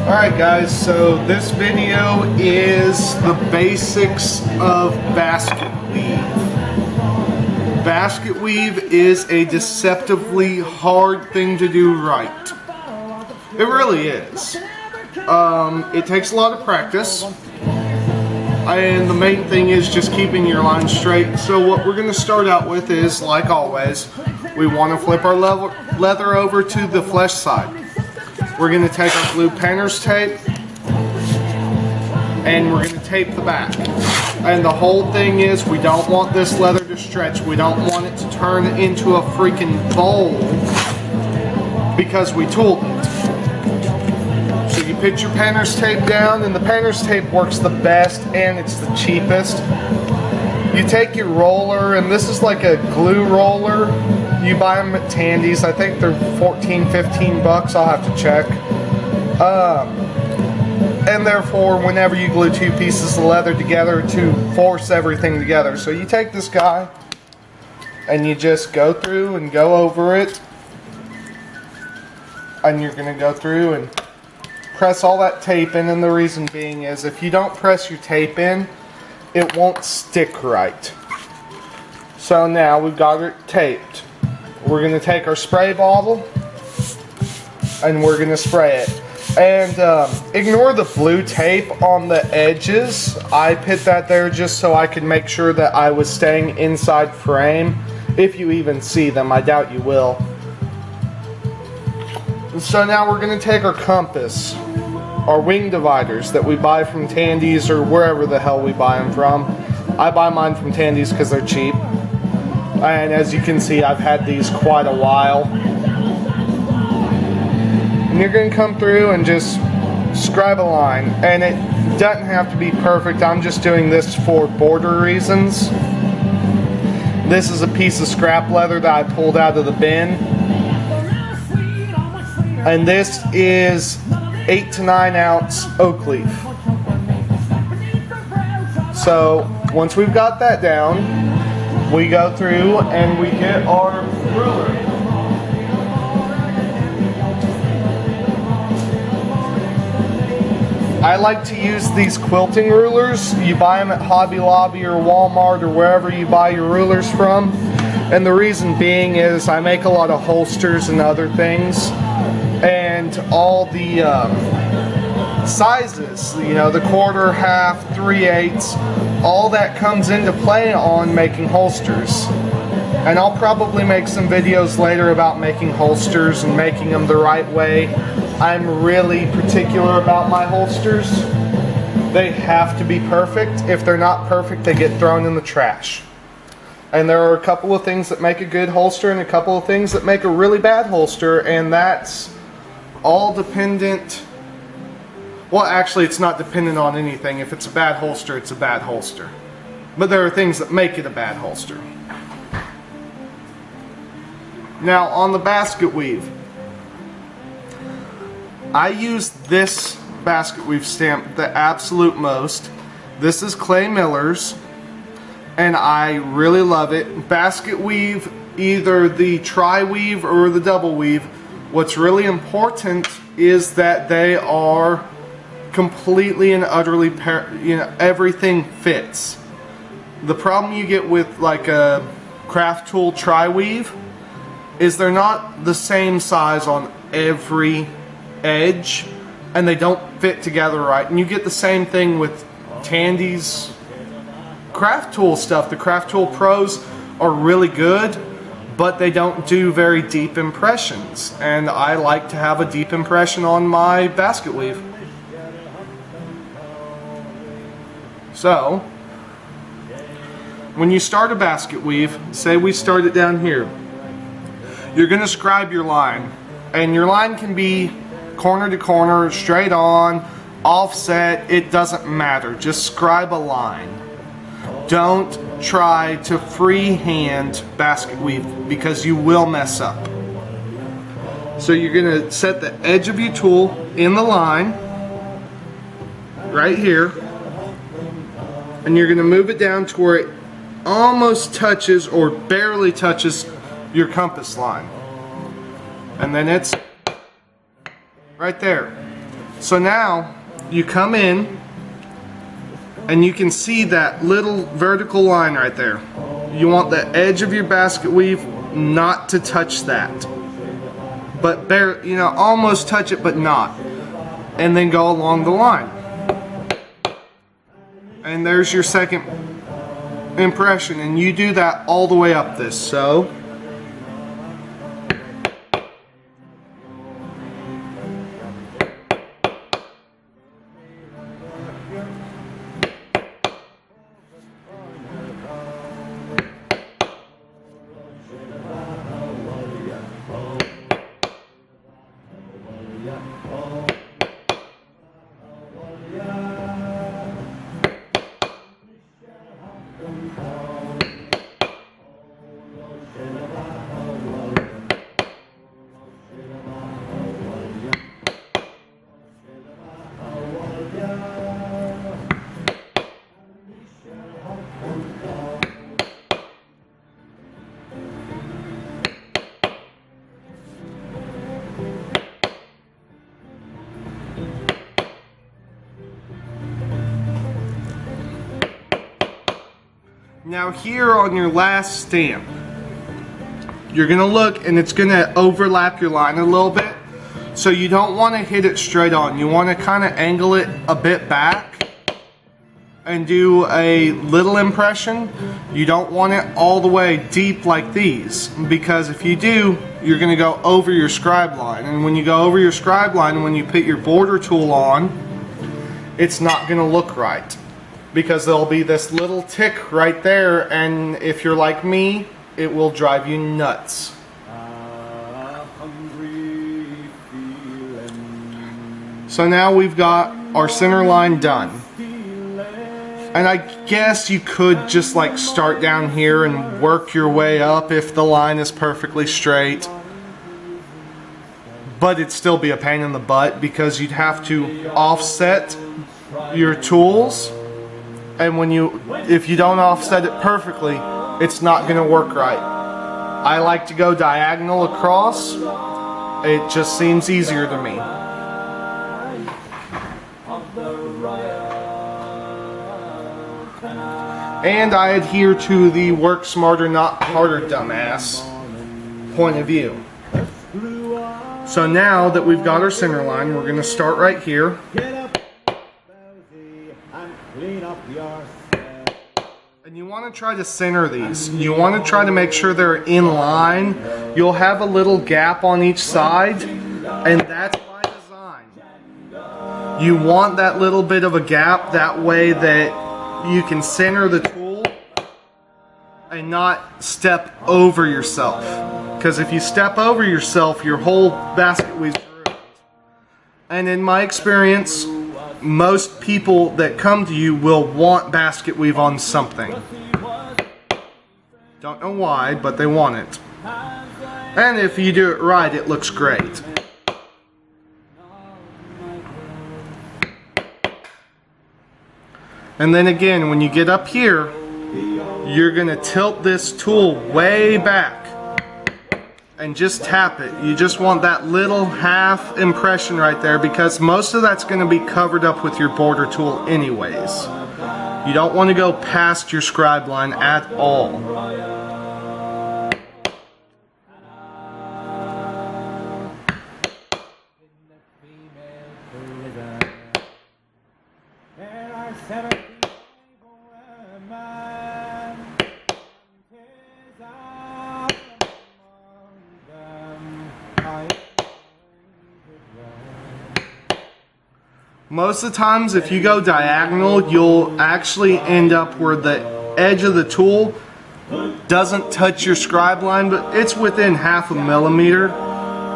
Alright guys, so this video is the basics of basket weave. Basket weave is a deceptively hard thing to do right. It really is. It takes a lot of practice. And the main thing is just keeping your line straight. So what we're going to start out with is, like always, we want to flip our leather over to the flesh side. We're going to take our blue painter's tape and we're going to tape the back. And the whole thing is, we don't want this leather to stretch. We don't want it to turn into a freaking bowl because we tooled it. So you put your painter's tape down, and the painter's tape works the best and it's the cheapest. You take your roller, and this is like a glue roller. You buy them at Tandy's. I think they're 14, 15 bucks. I'll have to check. And therefore, whenever you glue two pieces of leather together to force everything together. So you take this guy and you just go through and go over it. And you're going to go through and press all that tape in. And the reason being is, if you don't press your tape in, it won't stick right. So now we've got it taped. We're going to take our spray bottle and we're going to spray it. And ignore the blue tape on the edges. I put that there just so I could make sure that I was staying inside frame. If you even see them, I doubt you will. So now we're going to take our compass, our wing dividers that we buy from Tandy's or wherever the hell we buy them from. I buy mine from Tandy's because they're cheap. And as you can see, I've had these quite a while. And you're going to come through and just scribe a line. And it doesn't have to be perfect. I'm just doing this for border reasons. This is a piece of scrap leather that I pulled out of the bin. And this is 8 to 9 ounce oak leaf. So once we've got that down, we go through and we get our ruler. I like to use these quilting rulers. You buy them at Hobby Lobby or Walmart or wherever you buy your rulers from. And the reason being is I make a lot of holsters and other things. And all the sizes, you know, the quarter, half, 3/8, all that comes into play on making holsters. And I'll probably make some videos later about making holsters and making them the right way. I'm really particular about my holsters. They have to be perfect. If they're not perfect, they get thrown in the trash. And there are a couple of things that make a good holster and a couple of things that make a really bad holster, and that's all dependent. Well, actually, it's not dependent on anything. If it's a bad holster, it's a bad holster. But there are things that make it a bad holster. Now, on the basket weave, I use this basket weave stamp the absolute most. This is Clay Miller's, and I really love it. Basket weave, either the tri-weave or the double weave. What's really important is that they are completely and utterly, everything fits. The problem you get with like a craft tool tri-weave is they're not the same size on every edge and they don't fit together right. And you get the same thing with Tandy's craft tool stuff. The craft tool pros are really good, but they don't do very deep impressions, and I like to have a deep impression on my basket weave. So when you start a basket weave, say we start it down here, you're going to scribe your line, and your line can be corner to corner, straight on, offset, it doesn't matter. Just scribe a line. Don't try to freehand basket weave because you will mess up. So you're going to set the edge of your tool in the line right here, and you're going to move it down to where it almost touches or barely touches your compass line. And then it's right there. So now you come in and you can see that little vertical line right there. You want the edge of your basket weave not to touch that, but bare, you know, almost touch it but not, and then go along the line. And there's your second impression, and you do that all the way up this. So now here on your last stamp, you're gonna look and it's gonna overlap your line a little bit. So you don't want to hit it straight on. You want to kind of angle it a bit back and do a little impression. You don't want it all the way deep like these, because if you do, you're gonna go over your scribe line. And when you go over your scribe line, when you put your border tool on, it's not gonna look right, because there'll be this little tick right there, and if you're like me, it will drive you nuts. So now we've got our center line done. And I guess you could just like start down here and work your way up if the line is perfectly straight. But it'd still be a pain in the butt, because you'd have to offset your tools. And if you don't offset it perfectly, it's not going to work right. I like to go diagonal across. It just seems easier to me. And I adhere to the work smarter, not harder, dumbass point of view. So now that we've got our center line, we're going to start right here. And you want to try to center these. You want to try to make sure they're in line. You'll have a little gap on each side, and that's by design. You want that little bit of a gap, that way that you can center the tool and not step over yourself. Because if you step over yourself, your whole basket weave's ruined. And in my experience, most people that come to you will want basket weave on something. Don't know why, but they want it. And if you do it right, it looks great. And then again, when you get up here, you're going to tilt this tool way back and just tap it. You just want that little half impression right there, because most of that's going to be covered up with your border tool anyways. You don't want to go past your scribe line at all. Most of the times, if you go diagonal, you'll actually end up where the edge of the tool doesn't touch your scribe line, but it's within half a millimeter.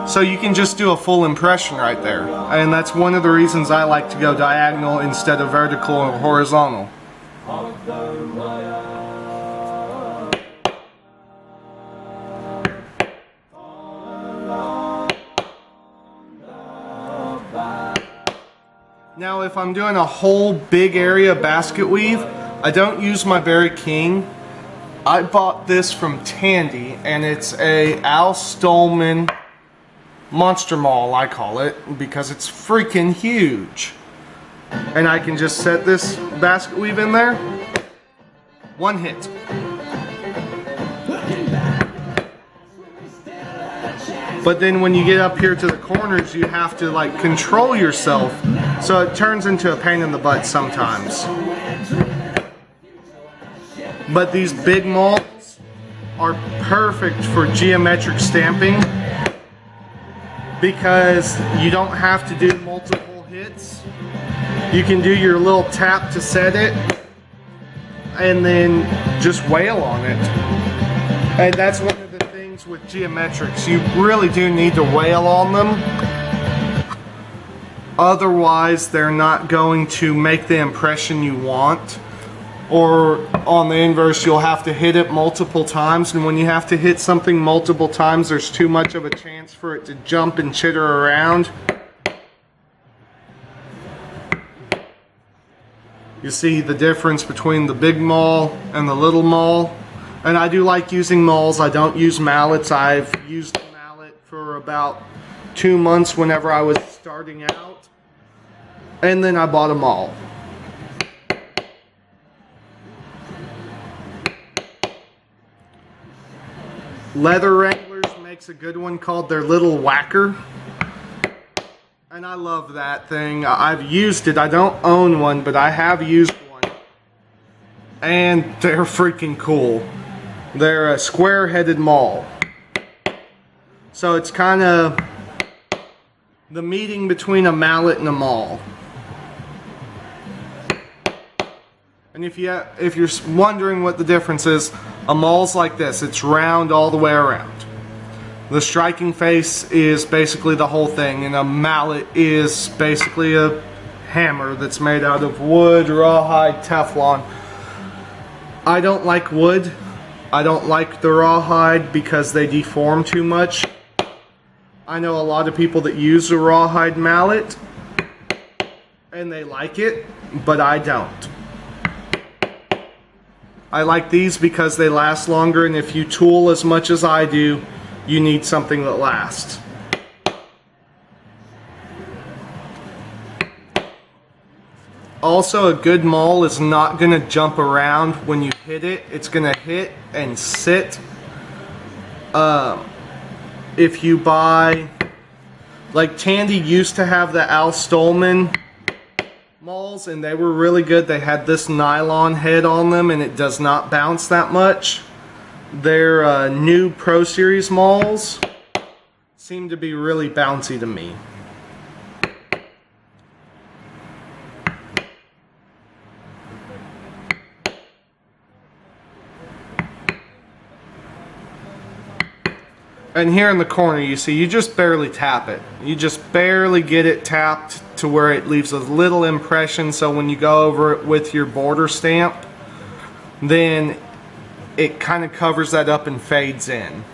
So you can just do a full impression right there. And that's one of the reasons I like to go diagonal instead of vertical or horizontal. Now if I'm doing a whole big area basket weave, I don't use my Berry King. I bought this from Tandy, and it's a Al Stolman monster maul, I call it, because it's freaking huge. And I can just set this basket weave in there. One hit. But then when you get up here to the corners, you have to like control yourself. So it turns into a pain in the butt sometimes. But these big molds are perfect for geometric stamping because you don't have to do multiple hits. You can do your little tap to set it and then just wail on it. And that's one of the things with geometrics. You really do need to wail on them. Otherwise, they're not going to make the impression you want. Or on the inverse, you'll have to hit it multiple times. And when you have to hit something multiple times, there's too much of a chance for it to jump and chitter around. You see the difference between the big maul and the little maul. And I do like using mauls. I don't use mallets. I've used a mallet for about 2 months whenever I was starting out. And then I bought a maul. Leather Wranglers makes a good one called their Little Whacker. And I love that thing. I've used it. I don't own one, but I have used one. And they're freaking cool. They're a square-headed maul. So it's kind of the meeting between a mallet and a maul. And if you're wondering what the difference is, a maul's like this. It's round all the way around. The striking face is basically the whole thing, and a mallet is basically a hammer that's made out of wood, rawhide, Teflon. I don't like wood. I don't like the rawhide because they deform too much. I know a lot of people that use a rawhide mallet and they like it, but I don't. I like these because they last longer, and if you tool as much as I do, you need something that lasts. Also, a good maul is not going to jump around when you hit it. It's going to hit and sit. If you buy, like Tandy used to have the Al Stolman mauls, and they were really good. They had this nylon head on them, and it does not bounce that much. Their new Pro Series mauls seem to be really bouncy to me. And here in the corner, you see, you just barely tap it. You just barely get it tapped to where it leaves a little impression, so when you go over it with your border stamp, then it kind of covers that up and fades in.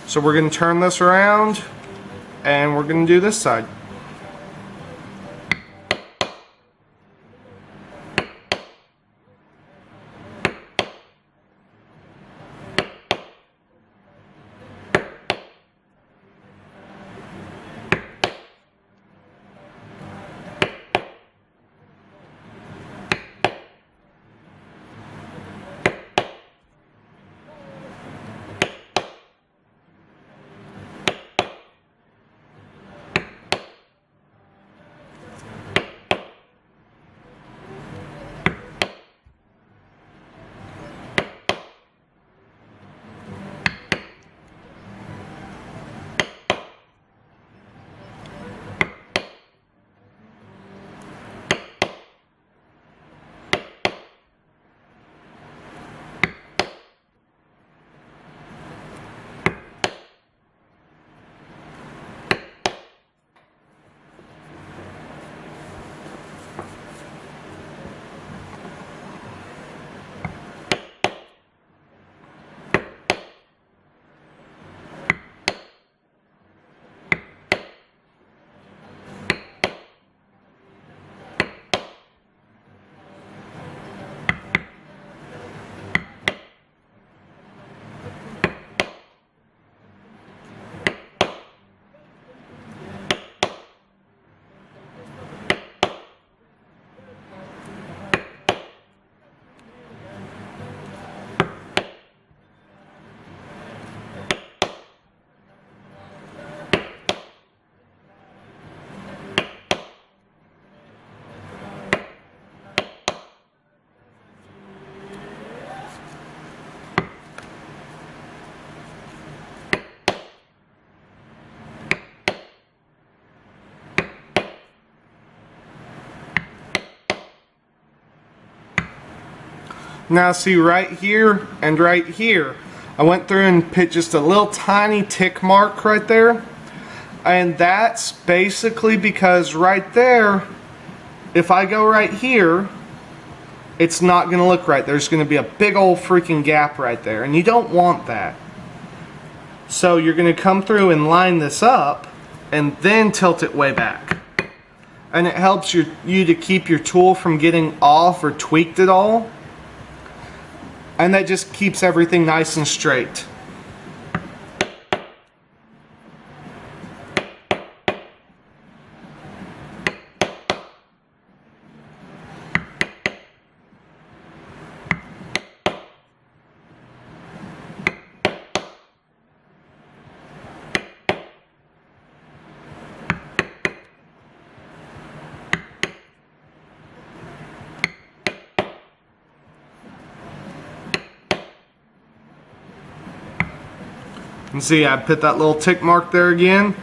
So we're going to turn this around, and we're going to do this side. Now see right here and right here, I went through and put just a little tiny tick mark right there. And that's basically because right there, if I go right here, it's not going to look right. There's going to be a big old freaking gap right there, and you don't want that. So you're going to come through and line this up and then tilt it way back. And it helps you to keep your tool from getting off or tweaked at all. And that just keeps everything nice and straight. And see, I put that little tick mark there again,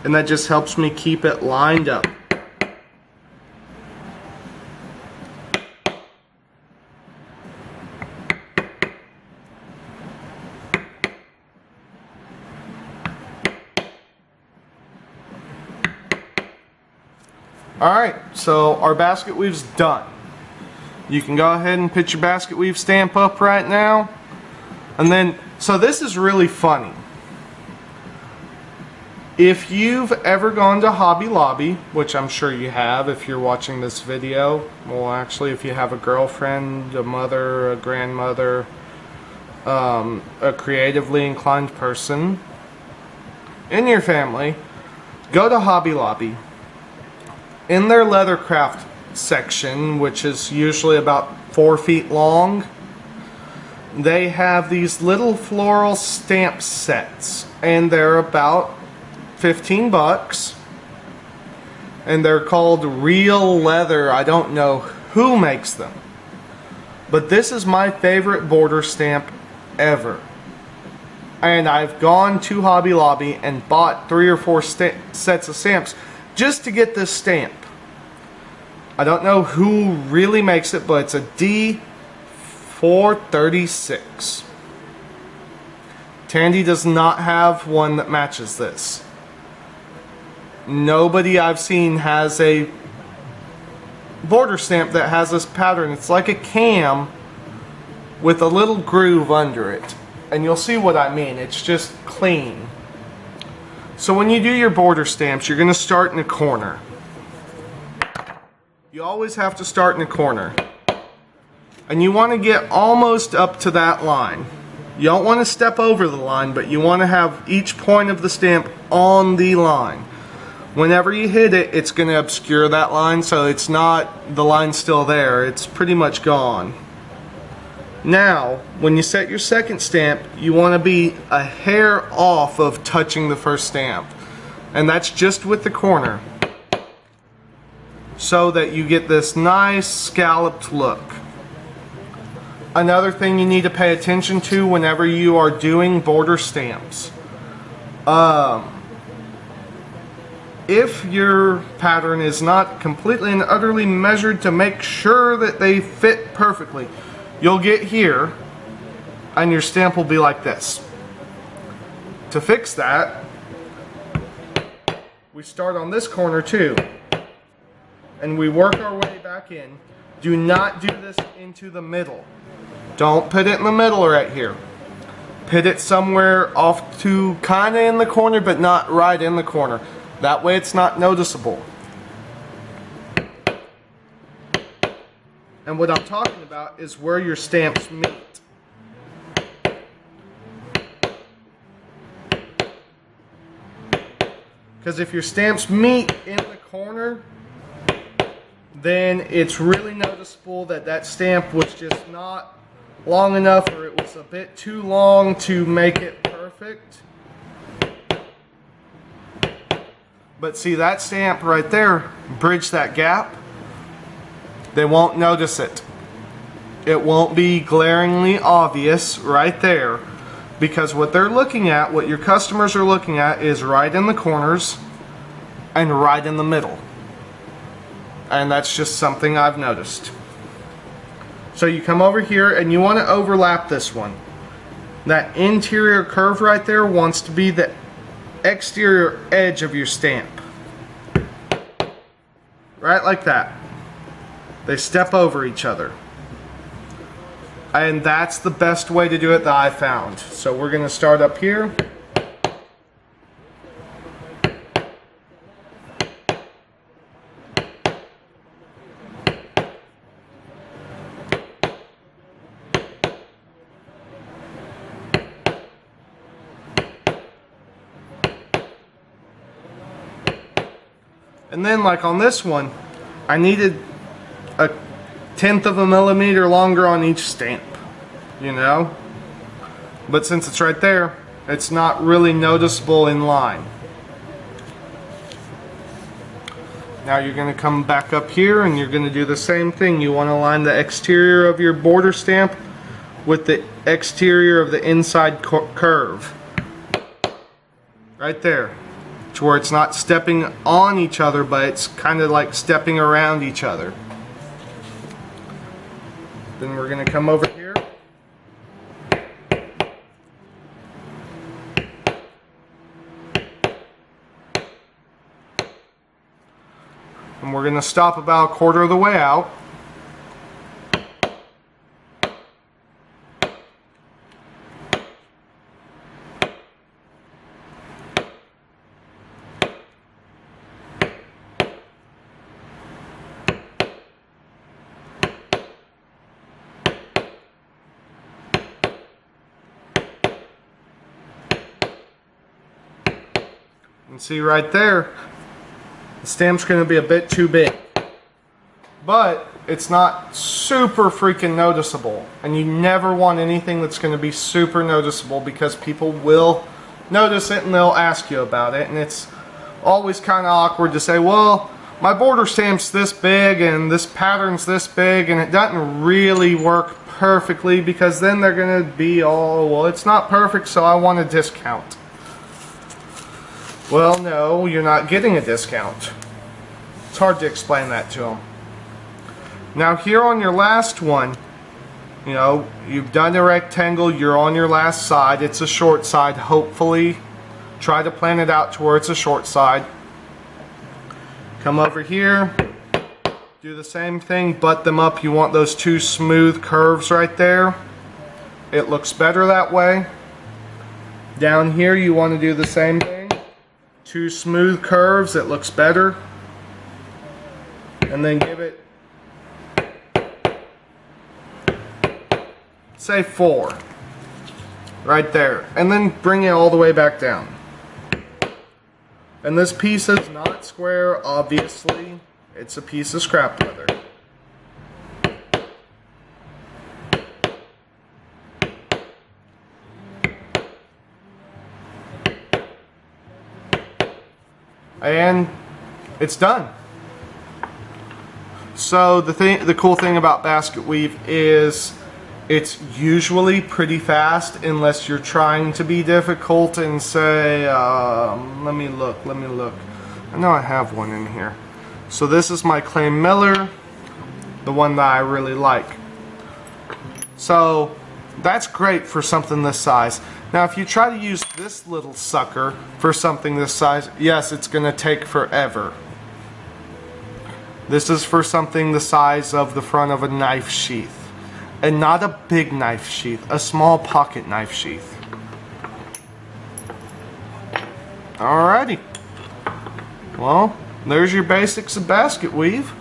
and that just helps me keep it lined up. Alright, so our basket weave's done. You can go ahead and put your basket weave stamp up right now. And then, so this is really funny. If you've ever gone to Hobby Lobby, which I'm sure you have if you're watching this video, well actually if you have a girlfriend, a mother, a grandmother, a creatively inclined person in your family, go to Hobby Lobby. In their leathercraft section, which is usually about 4 feet long, they have these little floral stamp sets, and they're about 15 bucks, and they're called real leather. I don't know who makes them, but this is my favorite border stamp ever. And I've gone to Hobby Lobby and bought 3 or 4 sets of stamps just to get this stamp. I don't know who really makes it, but it's a D436. Tandy does not have one that matches this. Nobody I've seen has a border stamp that has this pattern. It's like a cam with a little groove under it. And you'll see what I mean. It's just clean. So when you do your border stamps, you're going to start in a corner. You always have to start in a corner. And you want to get almost up to that line. You don't want to step over the line, but you want to have each point of the stamp on the line. Whenever you hit it, it's going to obscure that line, so it's not, the line's still there, it's pretty much gone. Now, when you set your second stamp, you want to be a hair off of touching the first stamp. And that's just with the corner. So that you get this nice scalloped look. Another thing you need to pay attention to whenever you are doing border stamps. If your pattern is not completely and utterly measured to make sure that they fit perfectly, you'll get here and your stamp will be like this. To fix that, we start on this corner too, and we work our way back in. Do not do this into the middle. Don't put it in the middle right here. Put it somewhere off to kind of in the corner, but not right in the corner. That way it's not noticeable. And what I'm talking about is where your stamps meet. Because if your stamps meet in the corner, then it's really noticeable that that stamp was just not long enough, or it was a bit too long to make it perfect. But see, that stamp right there, bridge that gap, they won't notice it. It won't be glaringly obvious right there, because what they're looking at, what your customers are looking at, is right in the corners and right in the middle. And that's just something I've noticed. So you come over here and you want to overlap this one. That interior curve right there wants to be the exterior edge of your stamp. Right like that. They step over each other. And that's the best way to do it that I found. So we're going to start up here. And then like on this one, I needed a 1/10 of a millimeter longer on each stamp, you know? But since it's right there, it's not really noticeable in line. Now you're going to come back up here and you're going to do the same thing. You want to line the exterior of your border stamp with the exterior of the inside curve. Right there. To where it's not stepping on each other, but it's kind of like stepping around each other. Then we're going to come over here. And we're going to stop about 1/4 of the way out. And see right there, the stamp's going to be a bit too big. But it's not super freaking noticeable. And you never want anything that's going to be super noticeable, because people will notice it and they'll ask you about it. And it's always kind of awkward to say, well, my border stamp's this big and this pattern's this big, and it doesn't really work perfectly, because then they're going to be all, well, it's not perfect, so I want a discount. Well, no, you're not getting a discount. It's hard to explain that to them. Now here on your last one, you know, you've done a rectangle, you're on your last side, it's a short side, hopefully. Try to plan it out to where it's a short side. Come over here, do the same thing, butt them up. You want those two smooth curves right there. It looks better that way. Down here you want to do the same thing. Two smooth curves, it looks better. And then give it, say 4. Right there. And then bring it all the way back down. And this piece is not square, obviously. It's a piece of scrap leather. And it's done. So the cool thing about basket weave is it's usually pretty fast, unless you're trying to be difficult and say, let me look. I know I have one in here. So this is my Clay Miller, the one that I really like. So that's great for something this size. Now if you try to use this little sucker for something this size, yes, it's going to take forever. This is for something the size of the front of a knife sheath. And not a big knife sheath, a small pocket knife sheath. Alrighty. Well, there's your basics of basket weave.